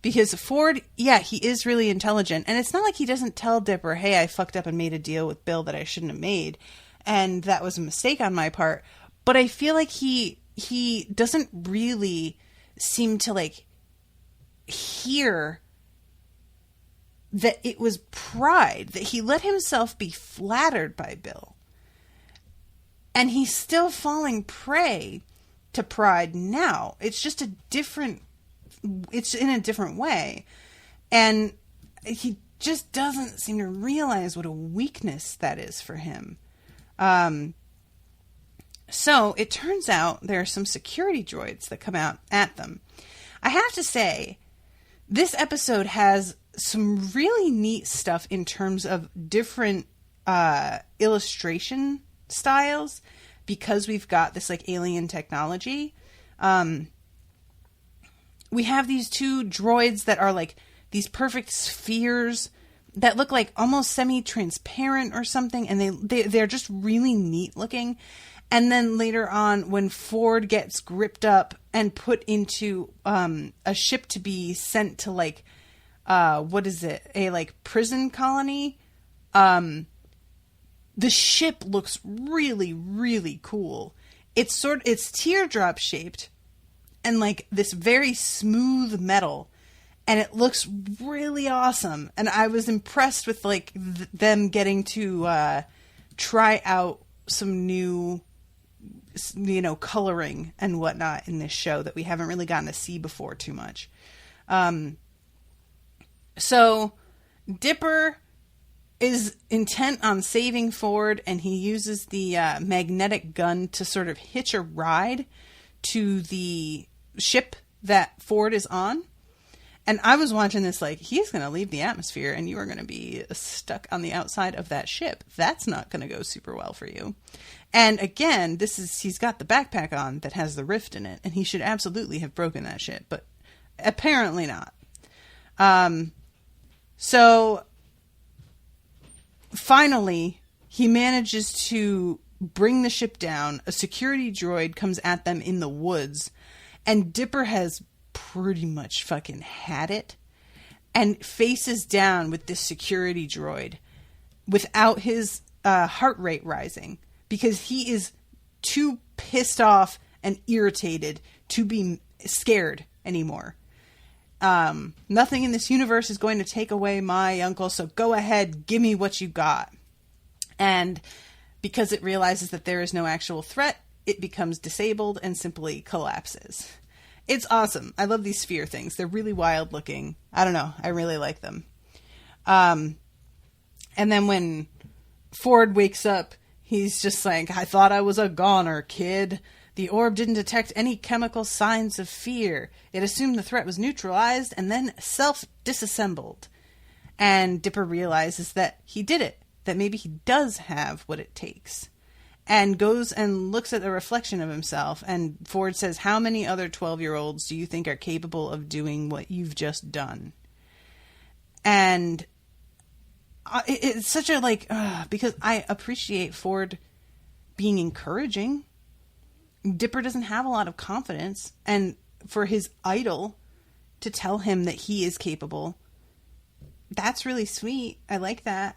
Because Ford, yeah, he is really intelligent. And it's not like he doesn't tell Dipper, hey, I fucked up and made a deal with Bill that I shouldn't have made. And that was a mistake on my part. But I feel like he doesn't really seem to like hear that it was pride, that he let himself be flattered by Bill. And he's still falling prey to pride now. It's just it's in a different way. And he just doesn't seem to realize what a weakness that is for him. So it turns out there are some security droids that come out at them. I have to say, this episode has some really neat stuff in terms of different illustration styles because we've got this like alien technology. We have these two droids that are like these perfect spheres that look like almost semi-transparent or something, and they're just really neat looking. And then later on, when Ford gets gripped up and put into a ship to be sent to like what is it? A like prison colony. The ship looks really, really cool. It's teardrop shaped and like this very smooth metal, and it looks really awesome. And I was impressed with like them getting to try out some new, coloring and whatnot in this show that we haven't really gotten to see before too much. So Dipper is intent on saving Ford, and he uses the magnetic gun to sort of hitch a ride to the ship that Ford is on. And I was watching this like, he's going to leave the atmosphere and you are going to be stuck on the outside of that ship. That's not going to go super well for you. And again, he's got the backpack on that has the rift in it, and he should absolutely have broken that ship, but apparently not. So finally, he manages to bring the ship down. A security droid comes at them in the woods, and Dipper has pretty much fucking had it and faces down with this security droid without his heart rate rising because he is too pissed off and irritated to be scared anymore. Nothing in this universe is going to take away my uncle, so go ahead, give me what you got. And because it realizes that there is no actual threat, it becomes disabled and simply collapses. It's awesome. I love these sphere things. They're really wild looking. I don't know. I really like them. And then when Ford wakes up, he's just like, I thought I was a goner, kid. The orb didn't detect any chemical signs of fear. It assumed the threat was neutralized and then self-disassembled. And Dipper realizes that he did it, that maybe he does have what it takes. And goes and looks at the reflection of himself. And Ford says, how many other 12-year-olds do you think are capable of doing what you've just done? And it's such a because I appreciate Ford being encouraging. Dipper doesn't have a lot of confidence. And for his idol to tell him that he is capable. That's really sweet. I like that.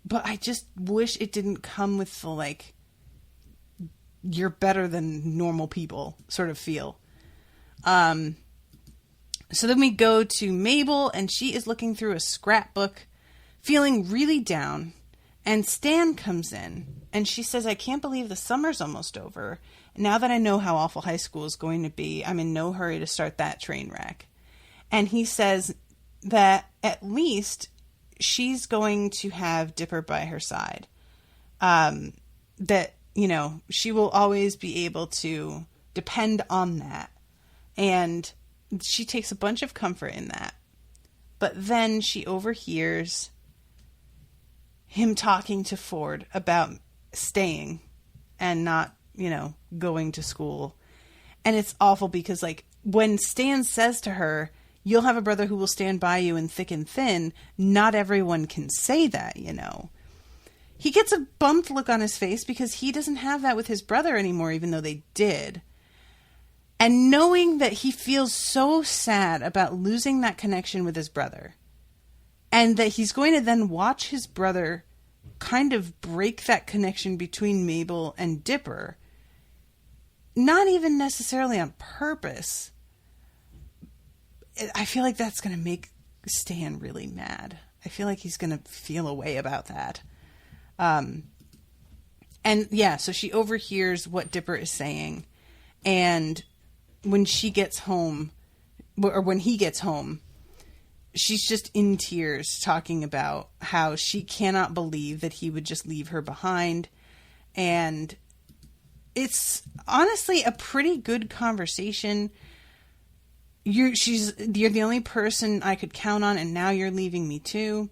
But I just wish it didn't come with the, like, you're better than normal people sort of feel. So then we go to Mabel, and she is looking through a scrapbook, feeling really down. And Stan comes in, and she says, I can't believe the summer's almost over. Now that I know how awful high school is going to be, I'm in no hurry to start that train wreck. And he says that at least she's going to have Dipper by her side. That, you know, she will always be able to depend on that. And she takes a bunch of comfort in that. But then she overhears him talking to Ford about staying and not, you know, going to school. And it's awful because, like, when Stan says to her, you'll have a brother who will stand by you in thick and thin, not everyone can say that, you know. He gets a bummed look on his face because he doesn't have that with his brother anymore, even though they did. And knowing that he feels so sad about losing that connection with his brother, and that he's going to then watch his brother kind of break that connection between Mabel and Dipper, not even necessarily on purpose, I feel like that's going to make Stan really mad. I feel like he's going to feel a way about that. And yeah, so she overhears what Dipper is saying, and when she gets home, or when he gets home, she's just in tears talking about how she cannot believe that he would just leave her behind. And it's honestly a pretty good conversation. You're the only person I could count on, and now you're leaving me too.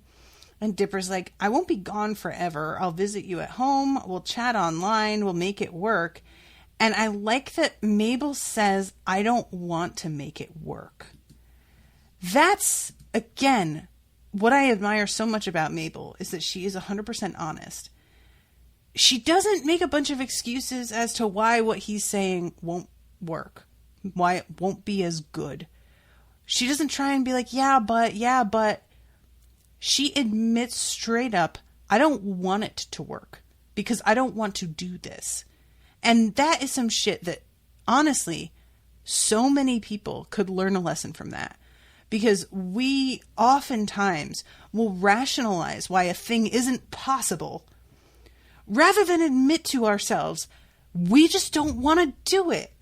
And Dipper's like, I won't be gone forever. I'll visit you at home. We'll chat online. We'll make it work. And I like that Mabel says, I don't want to make it work. That's, again, what I admire so much about Mabel, is that she is 100% honest. She doesn't make a bunch of excuses as to why what he's saying won't work, why it won't be as good. She doesn't try and be like, yeah, but. She admits straight up, I don't want it to work because I don't want to do this. And that is some shit that, honestly, so many people could learn a lesson from that. Because we oftentimes will rationalize why a thing isn't possible rather than admit to ourselves, we just don't want to do it.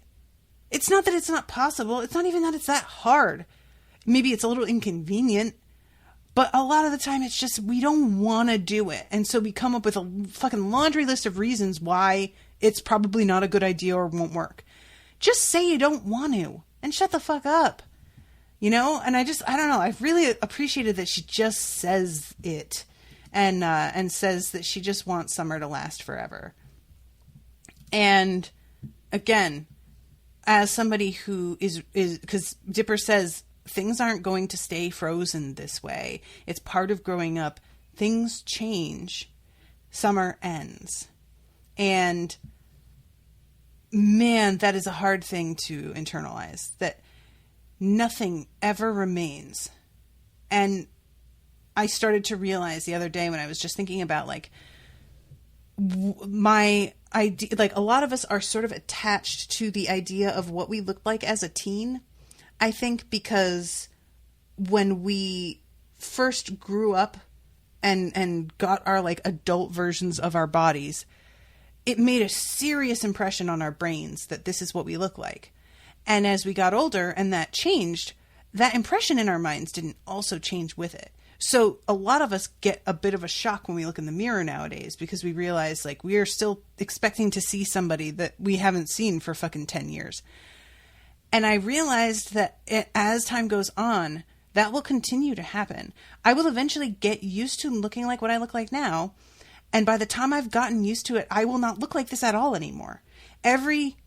It's not that it's not possible. It's not even that it's that hard. Maybe it's a little inconvenient. But a lot of the time, it's just we don't want to do it. And so we come up with a fucking laundry list of reasons why it's probably not a good idea or won't work. Just say you don't want to and shut the fuck up. You know? And I don't know. I've really appreciated that she just says it and says that she just wants summer to last forever. And again, as somebody who is because Dipper says, things aren't going to stay frozen this way. It's part of growing up. Things change. Summer ends. And man, that is a hard thing to internalize. That nothing ever remains. And I started to realize the other day when I was just thinking about, like, my idea, like, a lot of us are sort of attached to the idea of what we looked like as a teen. I think because when we first grew up and got our, like, adult versions of our bodies, it made a serious impression on our brains that this is what we look like. And as we got older and that changed, that impression in our minds didn't also change with it. So a lot of us get a bit of a shock when we look in the mirror nowadays because we realize, like, we are still expecting to see somebody that we haven't seen for fucking 10 years. And I realized that as time goes on, that will continue to happen. I will eventually get used to looking like what I look like now. And by the time I've gotten used to it, I will not look like this at all anymore. Every,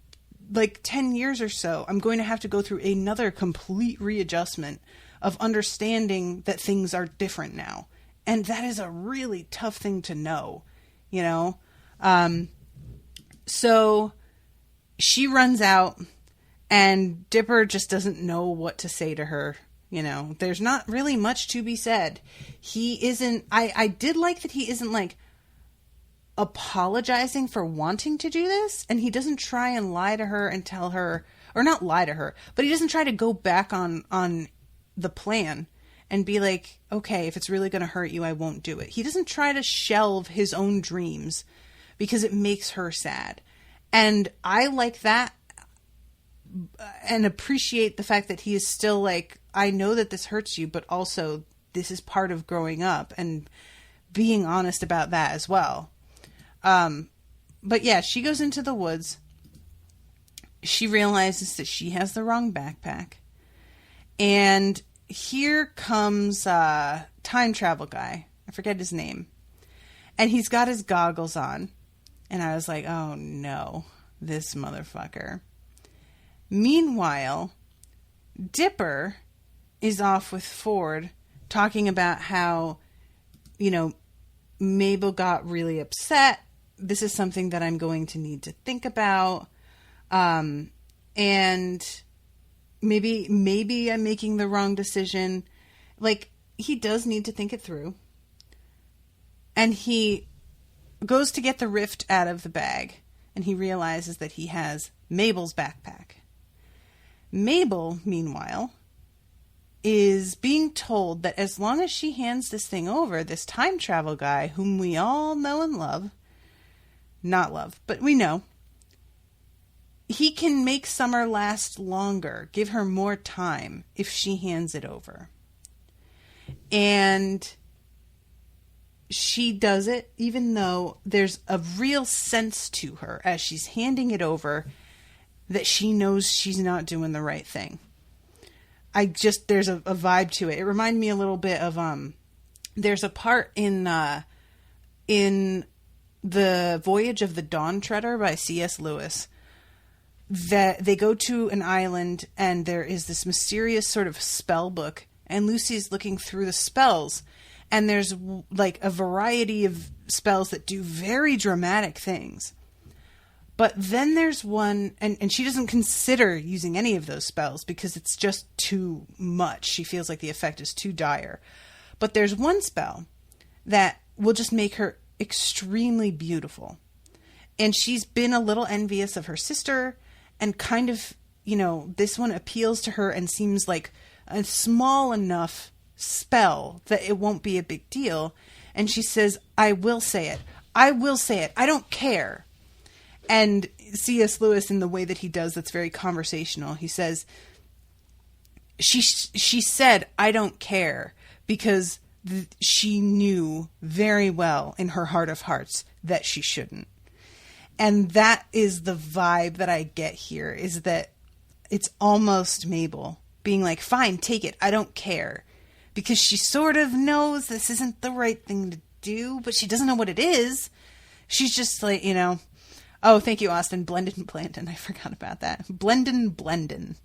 like, 10 years or so, I'm going to have to go through another complete readjustment of understanding that things are different now. And that is a really tough thing to know, you know? So she runs out. And Dipper just doesn't know what to say to her. You know, there's not really much to be said. He isn't, I did like that he isn't like apologizing for wanting to do this. And he doesn't try and lie to her and tell her, or not lie to her, but he doesn't try to go back on the plan and be like, okay, if it's really going to hurt you, I won't do it. He doesn't try to shelve his own dreams because it makes her sad. And I like that and appreciate the fact that he is still like, I know that this hurts you, but also this is part of growing up, and being honest about that as well. But yeah, she goes into the woods. She realizes that she has the wrong backpack. And here comes time travel guy. I forget his name. And he's got his goggles on. And I was like, oh no, this motherfucker. Meanwhile, Dipper is off with Ford talking about how, you know, Mabel got really upset. This is something that I'm going to need to think about. And maybe I'm making the wrong decision. Like, he does need to think it through. And he goes to get the rift out of the bag, and he realizes that he has Mabel's backpack. Mabel, meanwhile, is being told that as long as she hands this thing over, this time travel guy, whom we all know and love, not love, but we know, he can make summer last longer, give her more time if she hands it over. And she does it, even though there's a real sense to her as she's handing it over that she knows she's not doing the right thing. There's a vibe to it. It reminded me a little bit of, there's a part in The Voyage of the Dawn Treader by C.S. Lewis that they go to an island and there is this mysterious sort of spell book, and Lucy's looking through the spells, and there's like a variety of spells that do very dramatic things. But then there's one, and she doesn't consider using any of those spells because it's just too much. She feels like the effect is too dire. But there's one spell that will just make her extremely beautiful. And she's been a little envious of her sister, and kind of, you know, this one appeals to her and seems like a small enough spell that it won't be a big deal. And she says, I will say it. I will say it. I don't care. And C.S. Lewis, in the way that he does, that's very conversational, he says, she said, I don't care, because she knew very well in her heart of hearts that she shouldn't. And that is the vibe that I get here, is that it's almost Mabel being like, fine, take it. I don't care. Because she sort of knows this isn't the right thing to do, but she doesn't know what it is. She's just like, you know, oh, thank you, Austin. Blendin. I forgot about that. Blendin.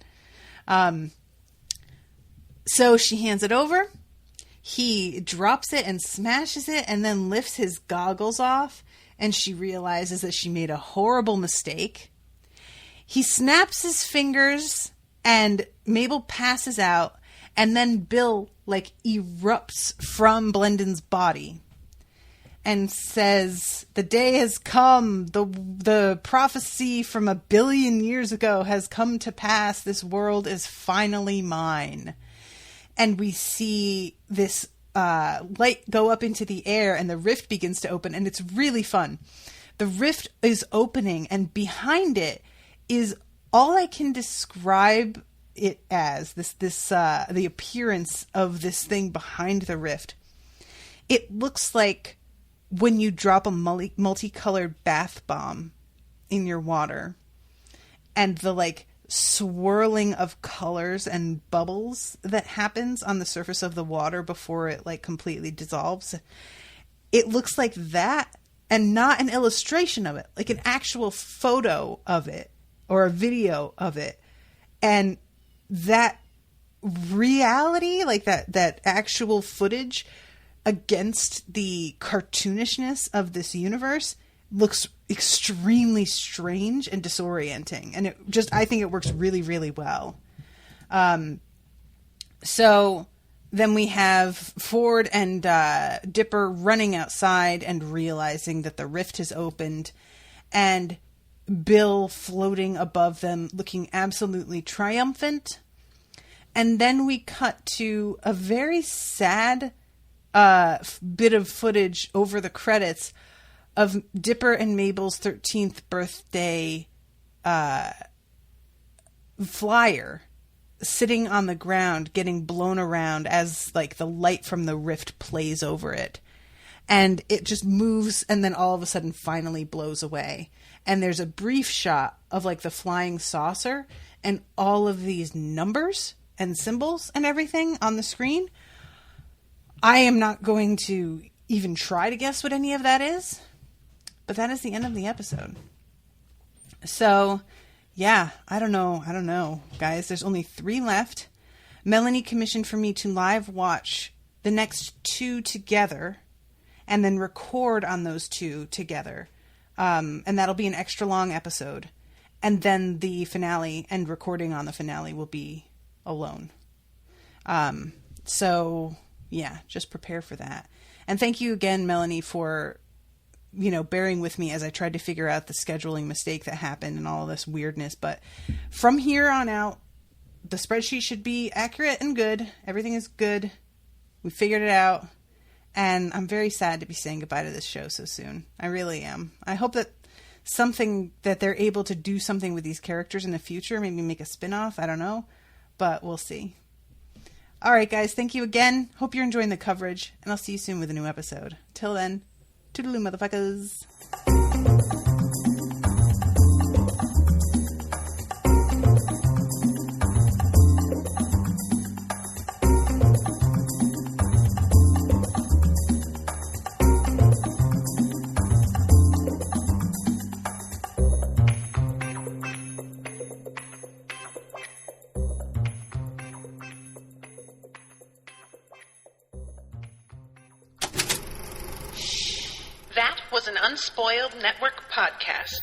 So she hands it over. He drops it and smashes it and then lifts his goggles off, and she realizes that she made a horrible mistake. He snaps his fingers and Mabel passes out, and then Bill like erupts from Blendin's body and says, the day has come. The prophecy from 1 billion years ago has come to pass. This world is finally mine. And we see this light go up into the air, and the rift begins to open, and it's really fun. The rift is opening, and behind it is all I can describe it as, the appearance of this thing behind the rift. It looks like when you drop a multicolored bath bomb in your water, and the like swirling of colors and bubbles that happens on the surface of the water before it like completely dissolves. It looks like that, and not an illustration of it, like an actual photo of it or a video of it. And that reality, like that actual footage against the cartoonishness of this universe, looks extremely strange and disorienting. And I think it works really, really well. So then we have Ford and Dipper running outside and realizing that the rift has opened, and Bill floating above them looking absolutely triumphant. And then we cut to a very sad bit of footage over the credits of Dipper and Mabel's 13th birthday flyer sitting on the ground getting blown around as like the light from the rift plays over it, and it just moves and then all of a sudden finally blows away, and there's a brief shot of like the flying saucer and all of these numbers and symbols and everything on the screen. I am not going to even try to guess what any of that is, but that is the end of the episode. So yeah, I don't know, guys. There's only 3 left. Melanie commissioned for me to live watch the next 2 together and then record on those 2 together. And that'll be an extra long episode. And then the finale and recording on the finale will be alone. So yeah, just prepare for that. And thank you again, Melanie, for bearing with me as I tried to figure out the scheduling mistake that happened and all of this weirdness. But from here on out, the spreadsheet should be accurate and good. Everything is good. We figured it out. And I'm very sad to be saying goodbye to this show so soon. I really am. I hope that they're able to do something with these characters in the future. Maybe make a spin-off. I don't know. But we'll see. All right, guys. Thank you again. Hope you're enjoying the coverage. And I'll see you soon with a new episode. Till then. Toodaloo, motherfuckers. That was an Unspoiled Network podcast.